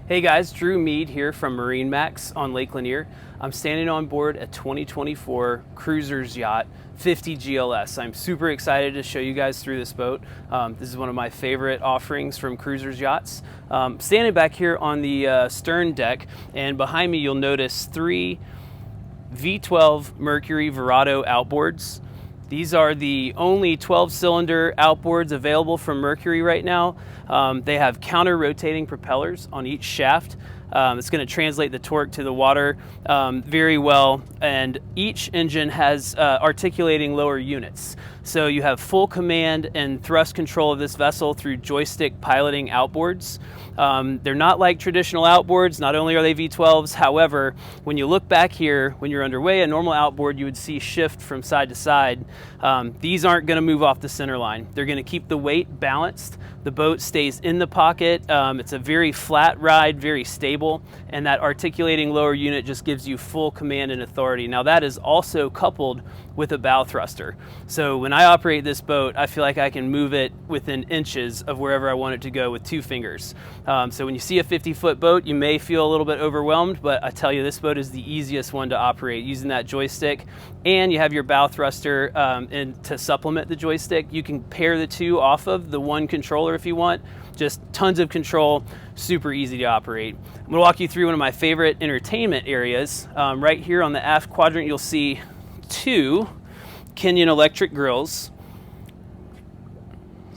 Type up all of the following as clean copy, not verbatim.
Hey guys, Drew Mead here from MarineMax on Lake Lanier. I'm standing on board a 2024 Cruisers Yacht 50 GLS. I'm super excited to show you guys through this boat. This is one of my favorite offerings from Cruisers Yachts. Standing back here on the stern deck, and behind me you'll notice three V12 Mercury V-12 Outboards. These are the only 12-cylinder outboards available from Mercury right now. They have counter-rotating propellers on each shaft. It's going to translate the torque to the water very well, and each engine has articulating lower units. So you have full command and thrust control of this vessel through joystick piloting outboards. They're not like traditional outboards. Not only are they V12s, however, when you look back here, when you're underway, a normal outboard, you would see shift from side to side. These aren't going to move off the center line. They're going to keep the weight balanced. The boat stays in the pocket. It's a very flat ride, very stable, and that articulating lower unit just gives you full command and authority. Now that is also coupled with a bow thruster. So when I operate this boat, I feel like I can move it within inches of wherever I want it to go with two fingers. So when you see a 50-foot boat, you may feel a little bit overwhelmed, but I tell you, this boat is the easiest one to operate using that joystick, and you have your bow thruster and to supplement the joystick. You can pair the two off of the one controller if you want. Just tons of control, super easy to operate. I'm gonna walk you through one of my favorite entertainment areas. Right here on the aft quadrant, you'll see two Kenyon electric grills.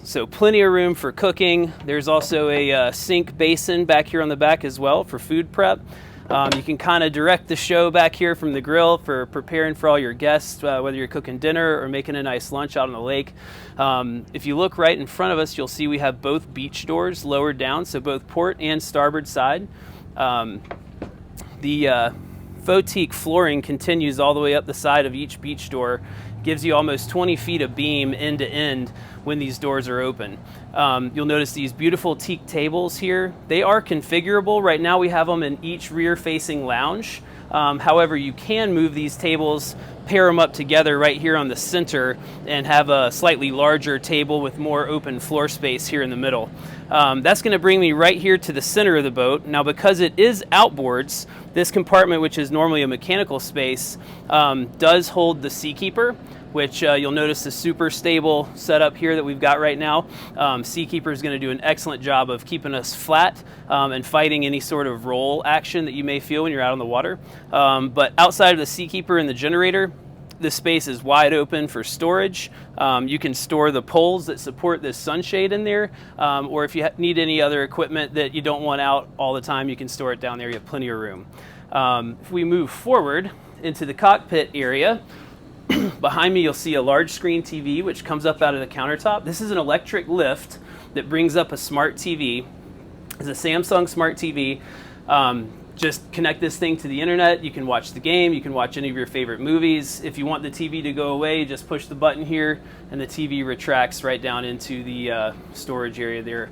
So plenty of room for cooking. There's also a sink basin back here on the back as well for food prep. You can kind of direct the show back here from the grill for preparing for all your guests, whether you're cooking dinner or making a nice lunch out on the lake. If you look right in front of us, you'll see we have both beach doors lowered down, so both port and starboard side. The faux teak flooring continues all the way up the side of each beach door, gives you almost 20 feet of beam end to end when these doors are open. You'll notice these beautiful teak tables here. They are configurable. Right now we have them in each rear-facing lounge. However, you can move these tables, pair them up together right here on the center, and have a slightly larger table with more open floor space here in the middle. That's going to bring me right here to the center of the boat. Now, because it is outboards, this compartment, which is normally a mechanical space, does hold the Seakeeper, which you'll notice is super stable setup here that we've got right now. Seakeeper is going to do an excellent job of keeping us flat and fighting any sort of roll action that you may feel when you're out on the water. But outside of the Seakeeper and the generator, the space is wide open for storage. You can store the poles that support this sunshade in there, or if you need any other equipment that you don't want out all the time, you can store it down there. You have plenty of room. If we move forward into the cockpit area, behind me you'll see a large screen TV which comes up out of the countertop. This is an electric lift that brings up a smart TV. It's a Samsung smart TV. Just connect this thing to the internet. You can watch the game, you can watch any of your favorite movies. If you want the TV to go away, just push the button here and the TV retracts right down into the storage area there.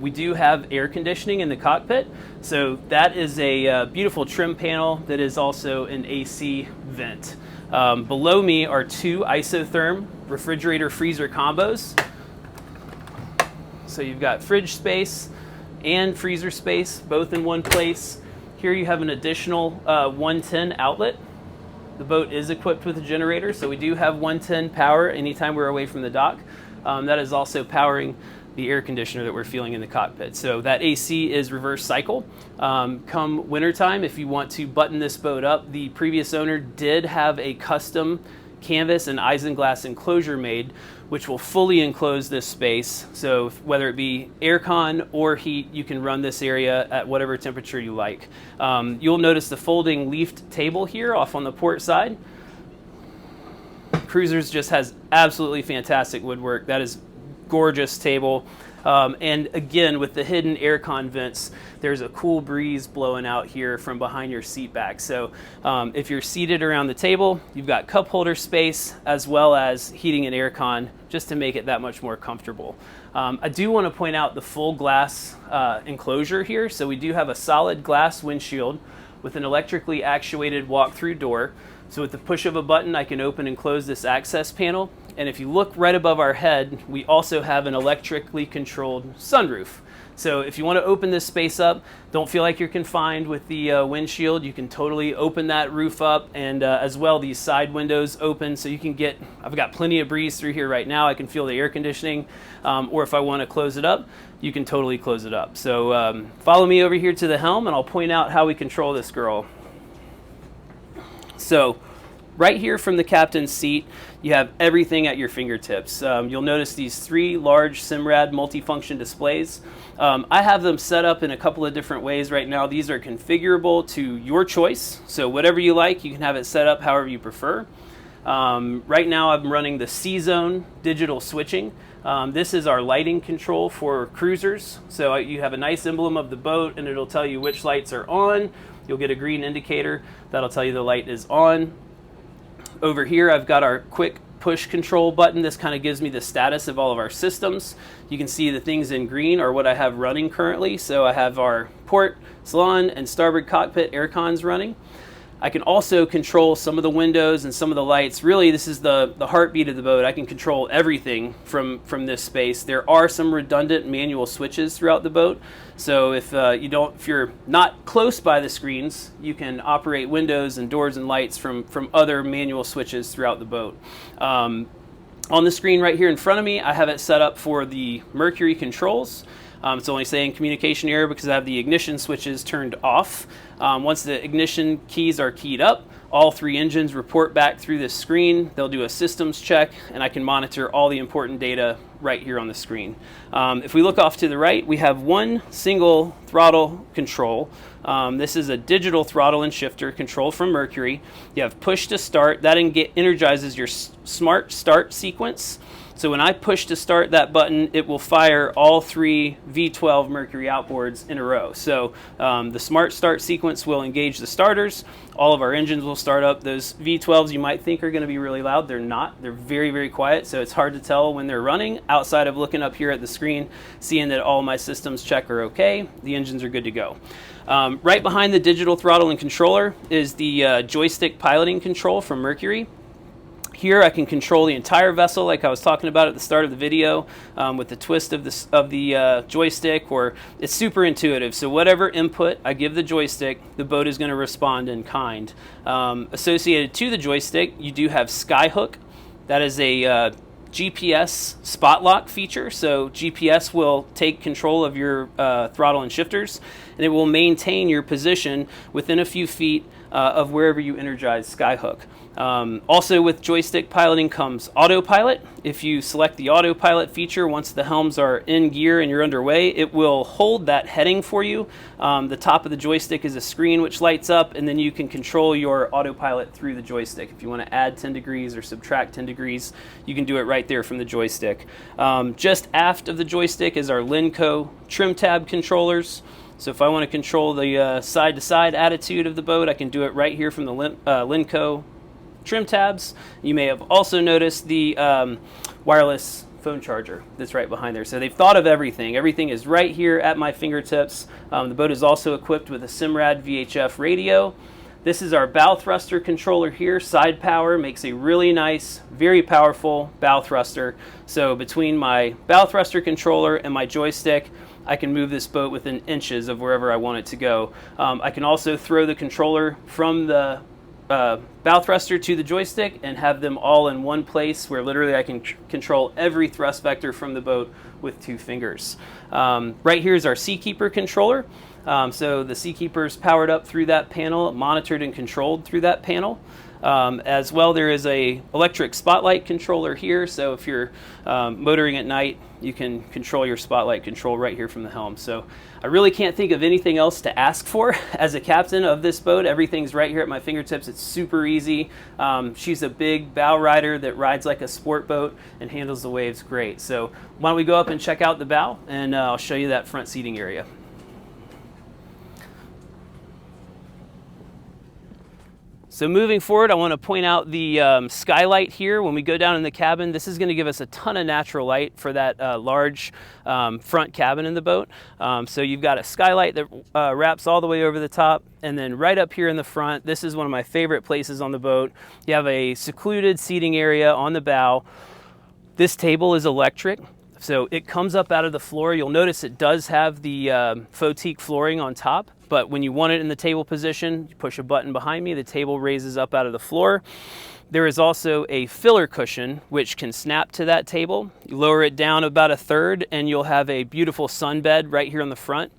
We do have air conditioning in the cockpit, so that is a beautiful trim panel that is also an AC vent. Below me are two isotherm refrigerator freezer combos. So you've got fridge space and freezer space both in one place. Here you have an additional 110 outlet. The boat is equipped with a generator, so we do have 110 power anytime we're away from the dock. That is also powering the air conditioner that we're feeling in the cockpit. So that AC is reverse cycle. Come wintertime, if you want to button this boat up, the previous owner did have a custom canvas and isinglass enclosure made, which will fully enclose this space. So whether it be aircon or heat, you can run this area at whatever temperature you like. You'll notice the folding leafed table here off on the port side. Cruisers just has absolutely fantastic woodwork. That is gorgeous table. And again, with the hidden aircon vents, there's a cool breeze blowing out here from behind your seat back. So if you're seated around the table, you've got cup holder space as well as heating and aircon just to make it that much more comfortable. I do want to point out the full glass enclosure here. So we do have a solid glass windshield with an electrically actuated walk-through door. So with the push of a button, I can open and close this access panel. And if you look right above our head, we also have an electrically controlled sunroof. So if you want to open this space up, don't feel like you're confined with the windshield. You can totally open that roof up, and as well these side windows open so you can get, I've got plenty of breeze through here right now. I can feel the air conditioning, or if I want to close it up, you can totally close it up. So follow me over here to the helm and I'll point out how we control this girl. So right here from the captain's seat, you have everything at your fingertips. You'll notice these 3 large Simrad multifunction displays. I have them set up in a couple of different ways right now. These are configurable to your choice. So whatever you like, you can have it set up however you prefer. Right now I'm running the C-Zone digital switching. This is our lighting control for cruisers. So you have a nice emblem of the boat and it'll tell you which lights are on. You'll get a green indicator that'll tell you the light is on. Over here I've got our quick push control button. This kind of gives me the status of all of our systems. You can see the things in green are what I have running currently. So I have our port, salon, and starboard cockpit air cons running. I can also control some of the windows and some of the lights. Really, this is the heartbeat of the boat. I can control everything from this space. There are some redundant manual switches throughout the boat. So if you're not close by the screens, you can operate windows and doors and lights from other manual switches throughout the boat. On the screen right here in front of me, I have it set up for the Mercury controls. It's only saying communication error because I have the ignition switches turned off. Once the ignition keys are keyed up, all 3 engines report back through this screen. They'll do a systems check, and I can monitor all the important data right here on the screen. If we look off to the right, we have one single throttle control. This is a digital throttle and shifter control from Mercury. You have push to start. That energizes your smart start sequence. So when I push to start that button, it will fire all 3 V12 Mercury outboards in a row. So the smart start sequence will engage the starters. All of our engines will start up. Those V12s you might think are going to be really loud. They're not. They're very, very quiet. So it's hard to tell when they're running outside of looking up here at the screen, seeing that all my systems check are okay. The engines are good to go. Right behind the digital throttle and controller is the joystick piloting control from Mercury. Here I can control the entire vessel like I was talking about at the start of the video with the twist of the joystick, or it's super intuitive. So whatever input I give the joystick, the boat is going to respond in kind. Associated to the joystick, you do have Skyhook. That is a GPS spot lock feature. So GPS will take control of your throttle and shifters, and it will maintain your position within a few feet of wherever you energize Skyhook. Also with joystick piloting comes autopilot. If you select the autopilot feature, once the helms are in gear and you're underway, it will hold that heading for you. The top of the joystick is a screen which lights up, and then you can control your autopilot through the joystick. If you want to add 10 degrees or subtract 10 degrees, you can do it right there from the joystick. Just aft of the joystick is our Lenco trim tab controllers. So if I want to control the side-to-side attitude of the boat, I can do it right here from the Lenco trim tabs. You may have also noticed the wireless phone charger that's right behind there. So they've thought of everything. Everything is right here at my fingertips. The boat is also equipped with a Simrad VHF radio. This is our bow thruster controller here. Side power makes a really nice, very powerful bow thruster. So between my bow thruster controller and my joystick, I can move this boat within inches of wherever I want it to go. I can also throw the controller from the bow thruster to the joystick and have them all in one place, where literally I can control every thrust vector from the boat with 2 fingers. Right here is our Seakeeper controller. So the Seakeeper is powered up through that panel, monitored and controlled through that panel. As well, there is a electric spotlight controller here, so if you're motoring at night, you can control your spotlight control right here from the helm. So I really can't think of anything else to ask for as a captain of this boat. Everything's right here at my fingertips. It's super easy. She's a big bow rider that rides like a sport boat and handles the waves great. So why don't we go up and check out the bow, and I'll show you that front seating area. So moving forward, I want to point out the skylight here. When we go down in the cabin, this is going to give us a ton of natural light for that large front cabin in the boat. So you've got a skylight that wraps all the way over the top, and then right up here in the front, this is one of my favorite places on the boat. You have a secluded seating area on the bow. This table is electric. So it comes up out of the floor. You'll notice it does have the faux teak flooring on top, but when you want it in the table position, you push a button behind me, the table raises up out of the floor. There is also a filler cushion which can snap to that table. You lower it down about a third and you'll have a beautiful sunbed right here on the front.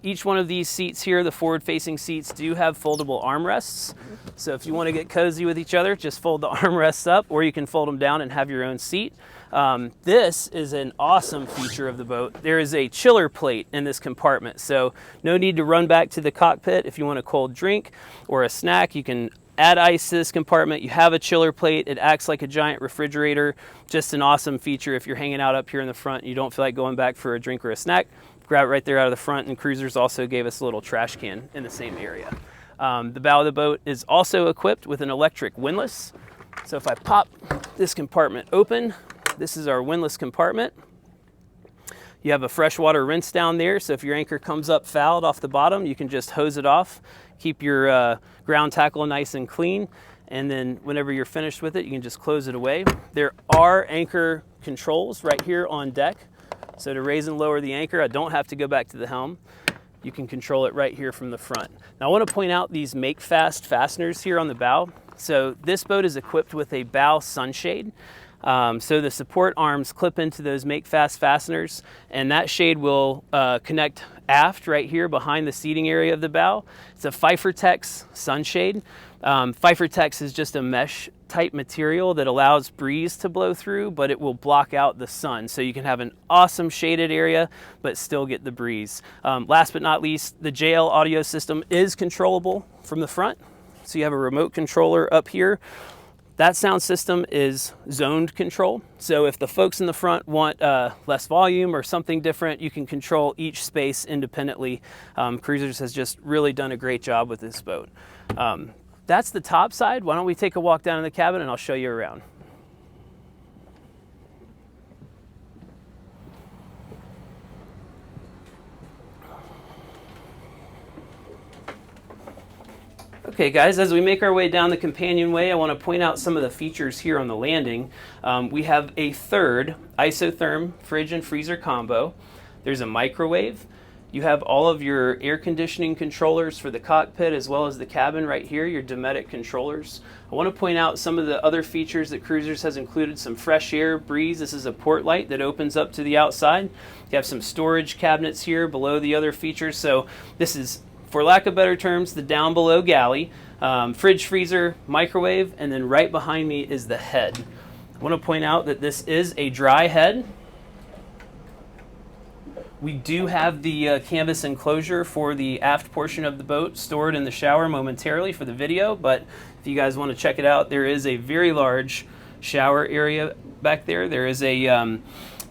Each one of these seats here, the forward-facing seats, do have foldable armrests. So if you want to get cozy with each other, just fold the armrests up, or you can fold them down and have your own seat. This is an awesome feature of the boat. There is a chiller plate in this compartment, so no need to run back to the cockpit. If you want a cold drink or a snack, you can add ice to this compartment. You have a chiller plate. It acts like a giant refrigerator. Just an awesome feature if you're hanging out up here in the front and you don't feel like going back for a drink or a snack. Grab it right there out of the front, and Cruisers also gave us a little trash can in the same area. The bow of the boat is also equipped with an electric windlass. So if I pop this compartment open, this is our windlass compartment. You have a freshwater rinse down there, so if your anchor comes up fouled off the bottom, you can just hose it off, keep your ground tackle nice and clean, and then whenever you're finished with it, you can just close it away. There are anchor controls right here on deck. So to raise and lower the anchor, I don't have to go back to the helm. You can control it right here from the front. Now I want to point out these make fast fasteners here on the bow. So this boat is equipped with a bow sunshade. So the support arms clip into those make fast fasteners, and that shade will connect aft right here behind the seating area of the bow. It's a Pfeiffer-Tex sunshade. Pfeiffer-Tex is just a mesh type material that allows breeze to blow through, but it will block out the sun. So you can have an awesome shaded area, but still get the breeze. Last but not least, the JL audio system is controllable from the front. So you have a remote controller up here. That sound system is zoned control. So if the folks in the front want less volume or something different, you can control each space independently. Cruisers has just really done a great job with this boat. That's the top side. Why don't we take a walk down in the cabin and I'll show you around. Okay guys, as we make our way down the companionway, I want to point out some of the features here on the landing. We have a third isotherm fridge and freezer combo. There's a microwave. You have all of your air conditioning controllers for the cockpit as well as the cabin right here, your Dometic controllers. I want to point out some of the other features that Cruisers has included. Some fresh air breeze. This is a port light that opens up to the outside. You have some storage cabinets here below the other features. So this is, for lack of better terms, the down below galley. Fridge, freezer, microwave, and then right behind me is the head. I want to point out that this is a dry head. We do have the canvas enclosure for the aft portion of the boat stored in the shower momentarily for the video, but if you guys want to check it out, there is a very large shower area back there. There is a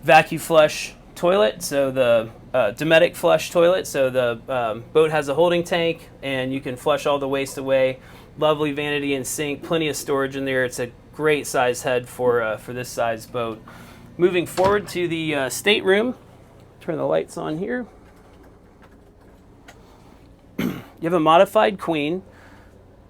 vacuum flush toilet, so the Dometic flush toilet, so the boat has a holding tank and you can flush all the waste away. Lovely vanity and sink, plenty of storage in there. It's a great size head for this size boat. Moving forward to the stateroom. Turn the lights on here. You have a modified queen,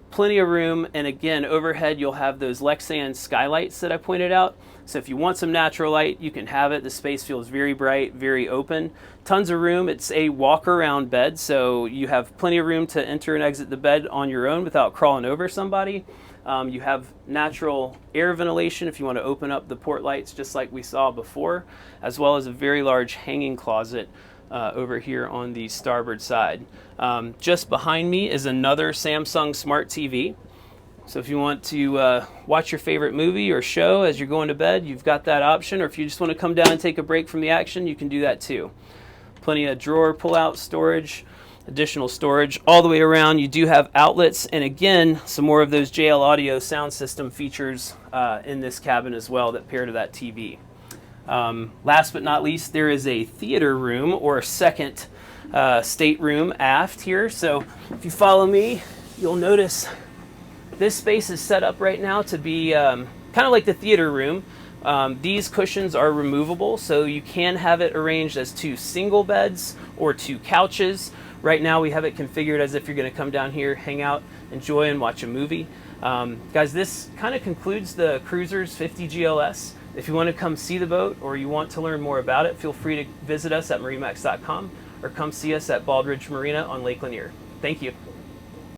plenty of room, and again, overhead you'll have those Lexan skylights that I pointed out. So if you want some natural light, you can have it. The space feels very bright, very open. Tons of room. It's a walk-around bed, so you have plenty of room to enter and exit the bed on your own without crawling over somebody. You have natural air ventilation if you want to open up the port lights just like we saw before, as well as a very large hanging closet over here on the starboard side. Just behind me is another Samsung Smart TV. So if you want to watch your favorite movie or show as you're going to bed, you've got that option. Or if you just want to come down and take a break from the action, you can do that too. Plenty of drawer pull-out storage. Additional storage all the way around. You do have outlets, and again, some more of those JL audio sound system features in this cabin as well that pair to that TV. Last but not least, there is a theater room or second stateroom aft here. So if you follow me, you'll notice this space is set up right now to be kind of like the theater room. These cushions are removable, so you can have it arranged as 2 single beds or 2 couches. Right now we have it configured as if you're going to come down here, hang out, enjoy, and watch a movie. Guys, this kind of concludes the Cruisers 50 GLS. If you want to come see the boat or you want to learn more about it, feel free to visit us at MarineMax.com or come see us at Bald Ridge Marina on Lake Lanier. Thank you.